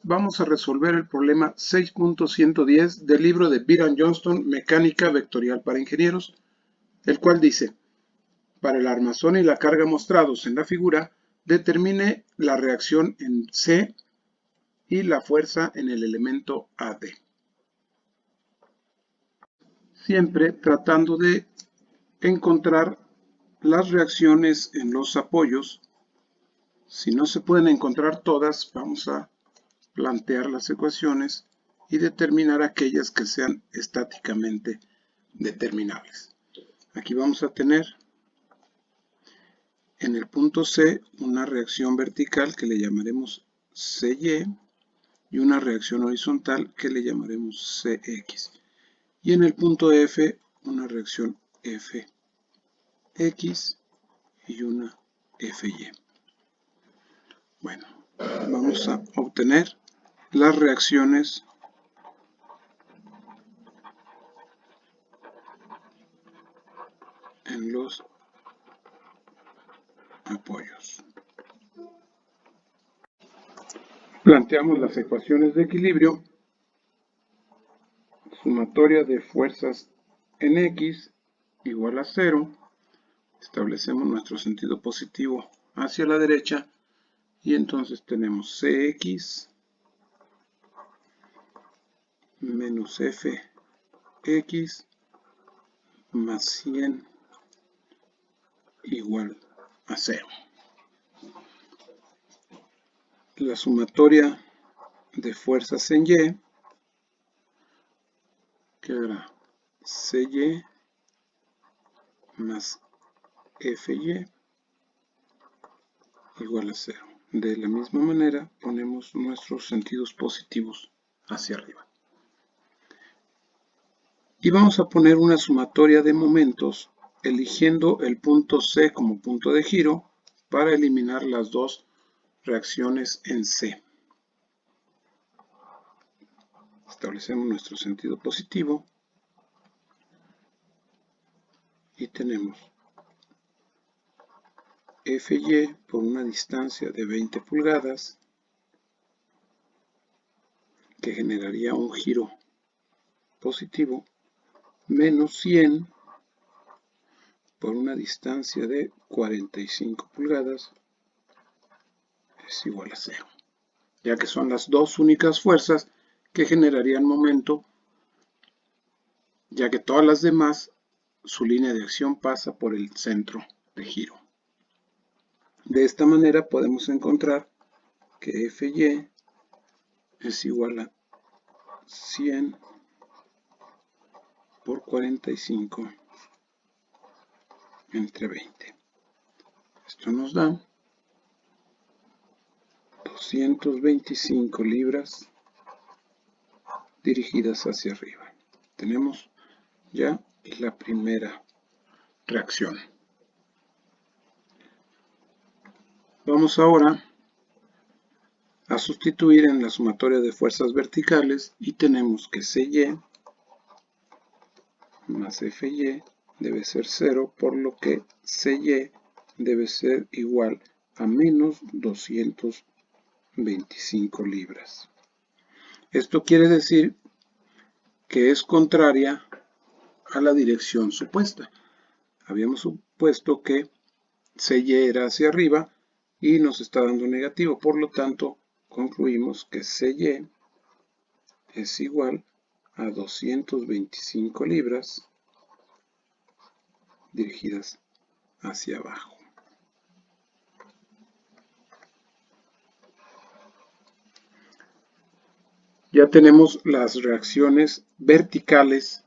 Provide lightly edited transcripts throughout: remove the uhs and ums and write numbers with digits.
vamos a resolver el problema 6.110 del libro de Byron Johnston, Mecánica Vectorial para Ingenieros, el cual dice: para el armazón y la carga mostrados en la figura, determine la reacción en C y la fuerza en el elemento AD. Siempre tratando de encontrar las reacciones en los apoyos. Si no se pueden encontrar todas, vamos a plantear las ecuaciones y determinar aquellas que sean estáticamente determinables. Aquí vamos a tener en el punto C una reacción vertical que le llamaremos CY y una reacción horizontal que le llamaremos CX. Y en el punto F una reacción FX y una FY. Bueno, vamos a obtener las reacciones en los apoyos. Planteamos las ecuaciones de equilibrio. Sumatoria de fuerzas en X igual a 0. Establecemos nuestro sentido positivo hacia la derecha y entonces tenemos CX menos FX más 100 igual a 0. La sumatoria de fuerzas en Y quedará CY más FY igual a 0. De la misma manera ponemos nuestros sentidos positivos hacia arriba. Y vamos a poner una sumatoria de momentos eligiendo el punto C como punto de giro para eliminar las dos reacciones en C. Establecemos nuestro sentido positivo y tenemos FY por una distancia de 20 pulgadas que generaría un giro positivo menos 100 por una distancia de 45 pulgadas es igual a 0, ya que son las dos únicas fuerzas que generarían momento, ya que todas las demás su línea de acción pasa por el centro de giro. De esta manera podemos encontrar que FY es igual a 100 por 45 entre 20. Esto nos da 225 libras dirigidas hacia arriba. Tenemos ya la primera reacción. Vamos ahora a sustituir en la sumatoria de fuerzas verticales y tenemos que CY más FY debe ser 0, por lo que CY debe ser igual a menos 225 libras. Esto quiere decir que es contraria a la dirección supuesta. Habíamos supuesto que CY era hacia arriba y nos está dando negativo, por lo tanto concluimos que CY es igual a 225 libras dirigidas hacia abajo. Ya tenemos las reacciones verticales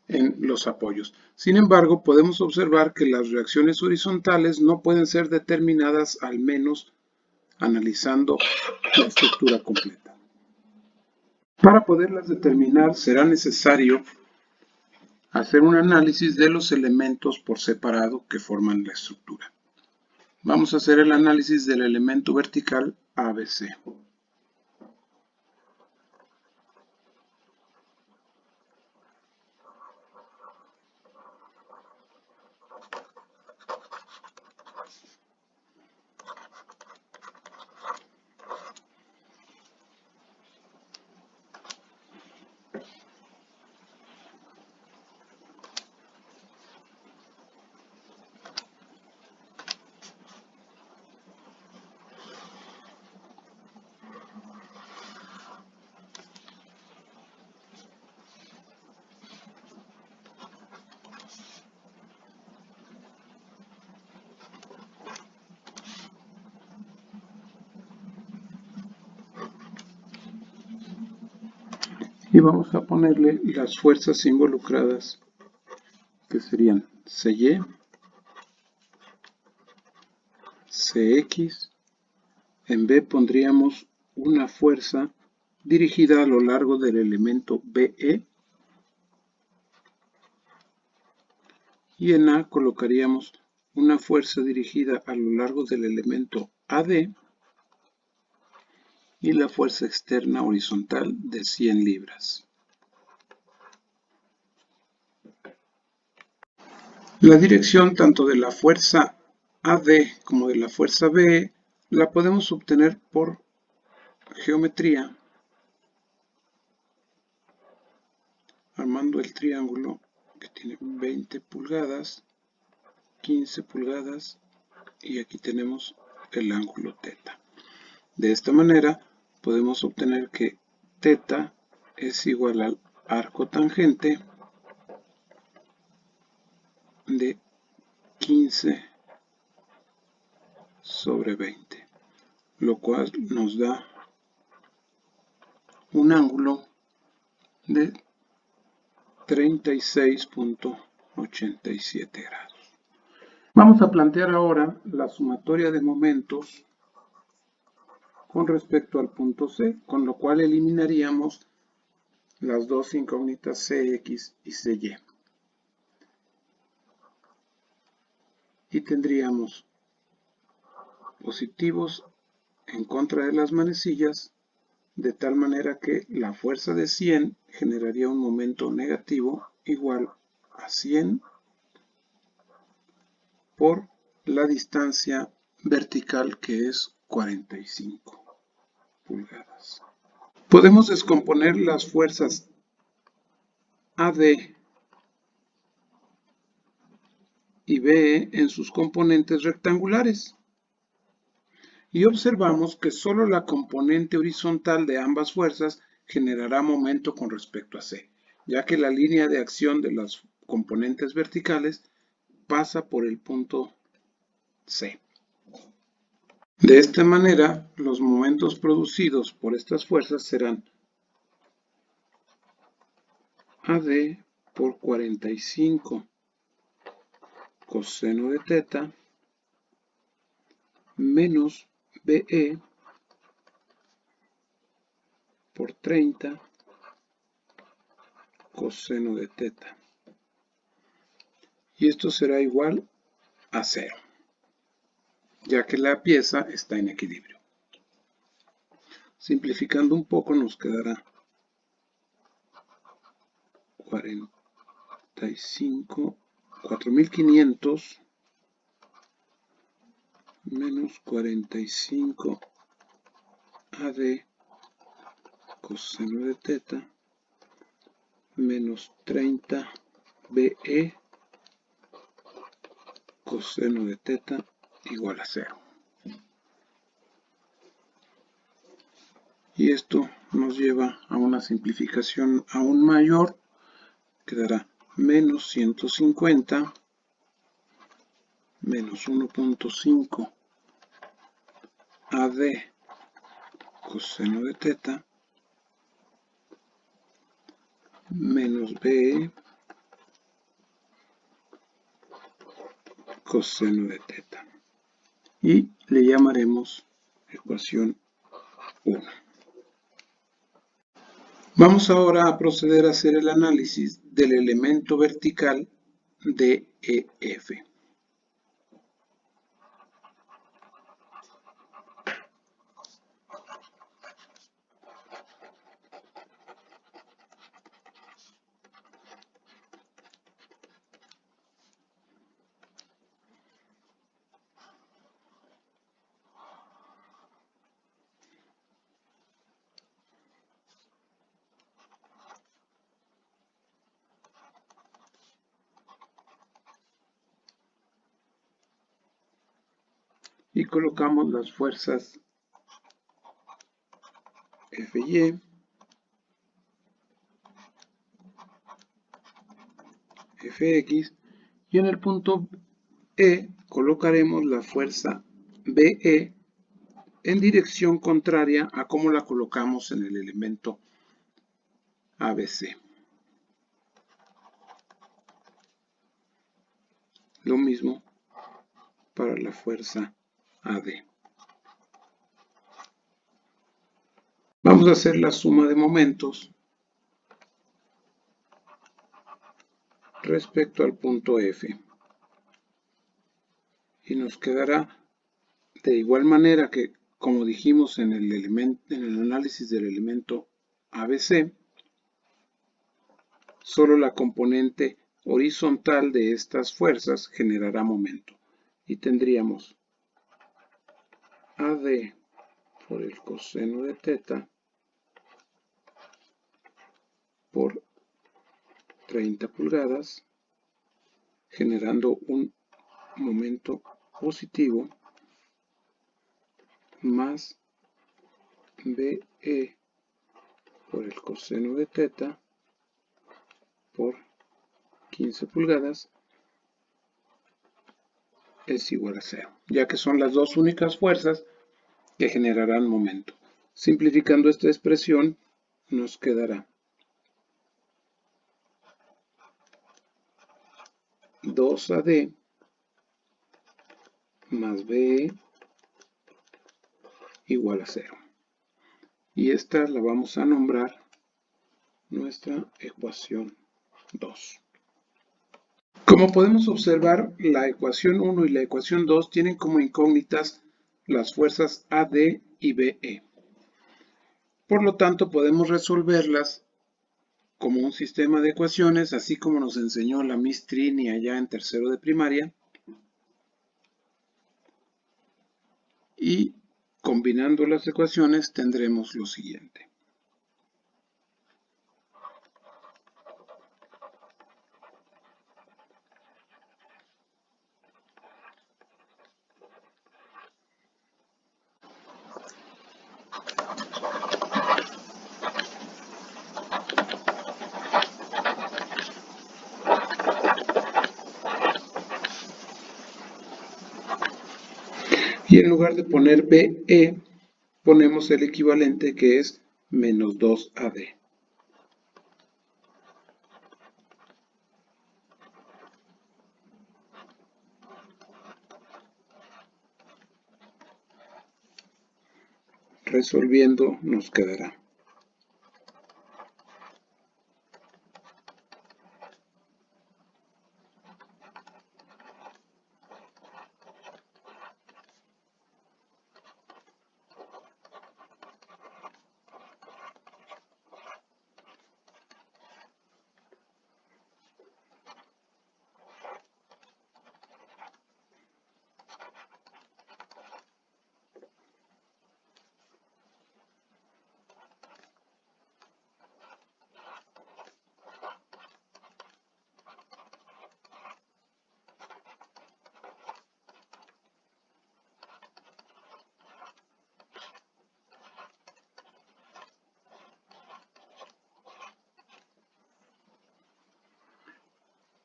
en los apoyos. Sin embargo, podemos observar que las reacciones horizontales no pueden ser determinadas, al menos analizando la estructura completa. Para poderlas determinar será necesario hacer un análisis de los elementos por separado que forman la estructura. Vamos a hacer el análisis del elemento vertical ABC. Y vamos a ponerle las fuerzas involucradas, que serían CY, CX. En B pondríamos una fuerza dirigida a lo largo del elemento BE. Y en A colocaríamos una fuerza dirigida a lo largo del elemento AD y la fuerza externa horizontal de 100 libras. La dirección tanto de la fuerza AD como de la fuerza BE la podemos obtener por geometría, armando el triángulo que tiene 20 pulgadas, 15 pulgadas y aquí tenemos el ángulo θ. De esta manera podemos obtener que θ es igual al arco tangente de 15 sobre 20, lo cual nos da un ángulo de 36.87 grados. Vamos a plantear ahora la sumatoria de momentos con respecto al punto C, con lo cual eliminaríamos las dos incógnitas Cx y Cy. Y tendríamos positivos en contra de las manecillas, de tal manera que la fuerza de 100 generaría un momento negativo igual a 100 por la distancia vertical, que es 45 pulgadas. Podemos descomponer las fuerzas AD y BE en sus componentes rectangulares. Y observamos que solo la componente horizontal de ambas fuerzas generará momento con respecto a C, ya que la línea de acción de las componentes verticales pasa por el punto C. De esta manera, los momentos producidos por estas fuerzas serán AD por 45 coseno de θ menos BE por 30 coseno de θ. Y esto será igual a 0, ya que la pieza está en equilibrio. Simplificando un poco nos quedará 4500 menos 45 AD coseno de θ menos 30 BE coseno de θ igual a 0. Y esto nos lleva a una simplificación aún mayor. Quedará menos 150 menos 1.5 AD coseno de θ menos BE coseno de θ. Y le llamaremos ecuación 1. Vamos ahora a proceder a hacer el análisis del elemento vertical DEF. Y colocamos las fuerzas FY, Fx, y en el punto E colocaremos la fuerza BE en dirección contraria a como la colocamos en el elemento ABC. Lo mismo para la fuerza AD. Vamos a hacer la suma de momentos respecto al punto F. Y nos quedará de igual manera que, como dijimos en el análisis del elemento ABC, solo la componente horizontal de estas fuerzas generará momento. Y tendríamos AD por el coseno de teta por 30 pulgadas, generando un momento positivo, más BE por el coseno de teta por 15 pulgadas es igual a 0, ya que son las dos únicas fuerzas que generarán momento. Simplificando esta expresión, nos quedará 2AD más BE igual a 0. Y esta la vamos a nombrar nuestra ecuación 2. Como podemos observar, la ecuación 1 y la ecuación 2 tienen como incógnitas las fuerzas AD y BE. Por lo tanto, podemos resolverlas como un sistema de ecuaciones, así como nos enseñó la Miss Trini allá en tercero de primaria. Y combinando las ecuaciones tendremos lo siguiente. Y en lugar de poner BE, ponemos el equivalente que es menos 2AD. Resolviendo nos quedará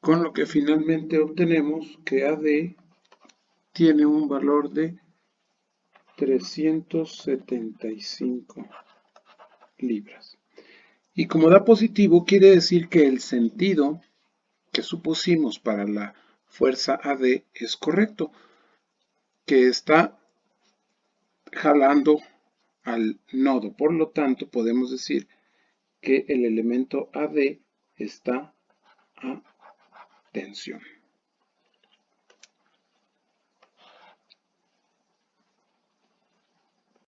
con lo que finalmente obtenemos que AD tiene un valor de 375 libras. Y como da positivo, quiere decir que el sentido que supusimos para la fuerza AD es correcto, que está jalando al nodo. Por lo tanto, podemos decir que el elemento AD está a tensión.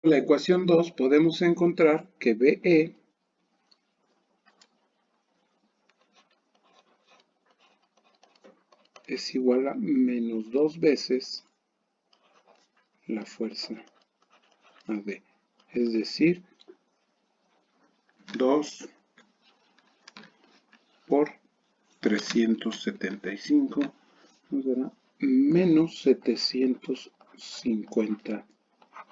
En la ecuación 2 podemos encontrar que BE es igual a menos 2 veces la fuerza AD. Es decir, 2 por 375 nos dará menos 750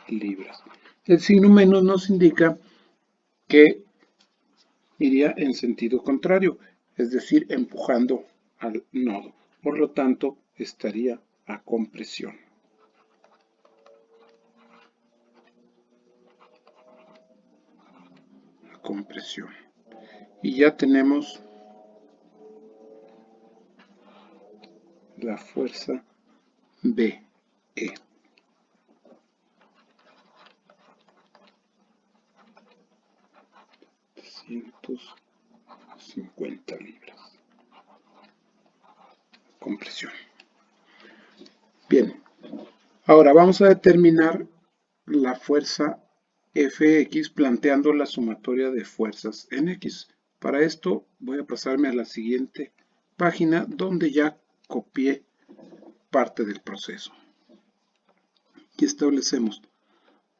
libras. El signo menos nos indica que iría en sentido contrario, es decir, empujando al nodo. Por lo tanto, estaría a compresión. y ya tenemos la fuerza BE. 150 libras. Compresión. Bien, ahora vamos a determinar la fuerza Fx planteando la sumatoria de fuerzas en X. Para esto voy a pasarme a la siguiente página donde ya copié parte del proceso. Y establecemos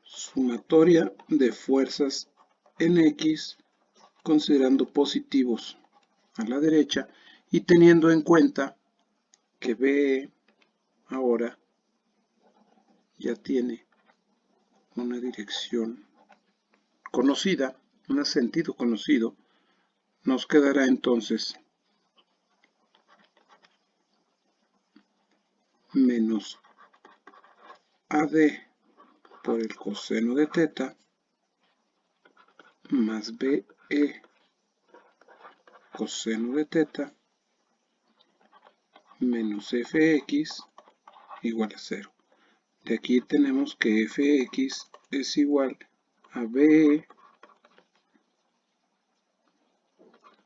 sumatoria de fuerzas en X considerando positivos a la derecha y teniendo en cuenta que B ahora ya tiene una dirección conocida, un sentido conocido, nos quedará entonces menos AD por el coseno de teta más BE coseno de teta menos Fx igual a 0. De aquí tenemos que Fx es igual a BE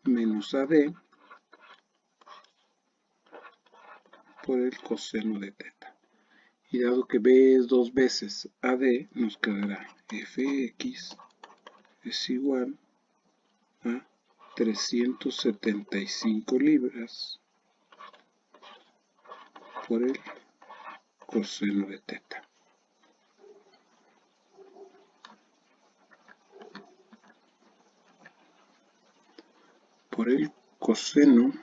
menos AD por el coseno de teta. Y dado que B es 2 veces AD, nos quedará Fx es igual a 375 libras por el coseno de teta. Por el coseno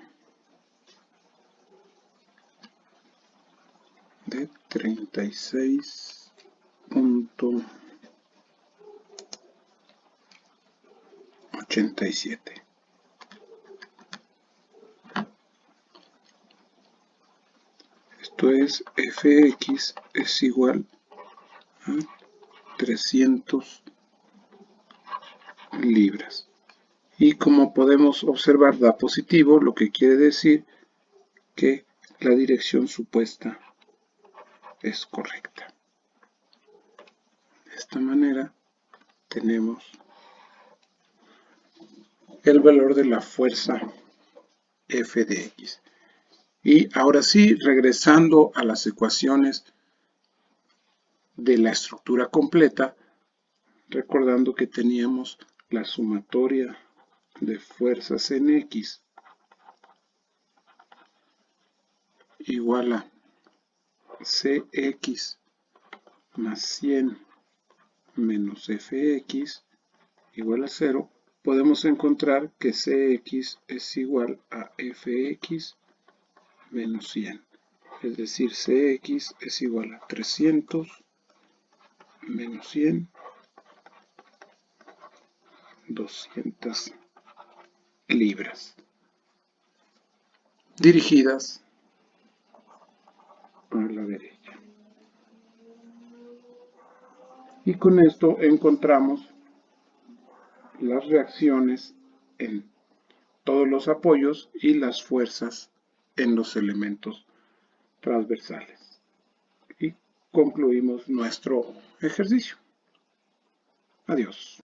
de 36.87. Esto es Fx es igual a 300 libras. Y como podemos observar da positivo, lo que quiere decir que la dirección supuesta es correcta. De esta manera tenemos el valor de la fuerza F de X. Y ahora sí, regresando a las ecuaciones de la estructura completa, recordando que teníamos la sumatoria de fuerzas en X igual a Cx más 100 menos Fx igual a 0, podemos encontrar que Cx es igual a Fx menos 100. Es decir, Cx es igual a 300 menos 100, 200 libras, dirigidas a la derecha. Y con esto encontramos las reacciones en todos los apoyos y las fuerzas en los elementos transversales. Y concluimos nuestro ejercicio. Adiós.